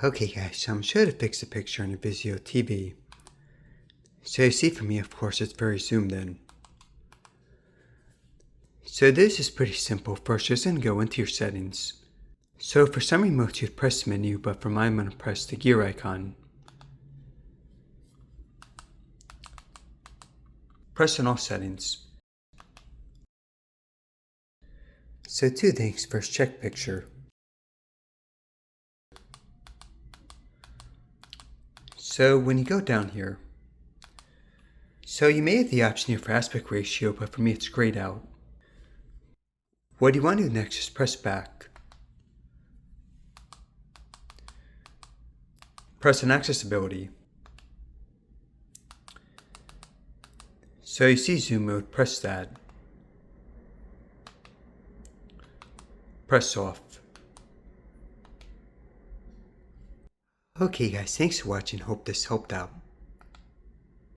Okay guys, so I'm sure to fix the picture on a Vizio TV. So you see for me, of course, it's very zoomed in. So this is pretty simple. First, just going to go into your settings. So for some remotes, you'd press the menu, but for mine, I'm going to press the gear icon. Press on all settings. So two things. First, check picture. So when you go down here, so you may have the option here for aspect ratio, but for me it's grayed out. What you want to do next is press back. Press on accessibility. So you see zoom mode, press that. Press off. Okay guys, thanks for watching. Hope this helped out.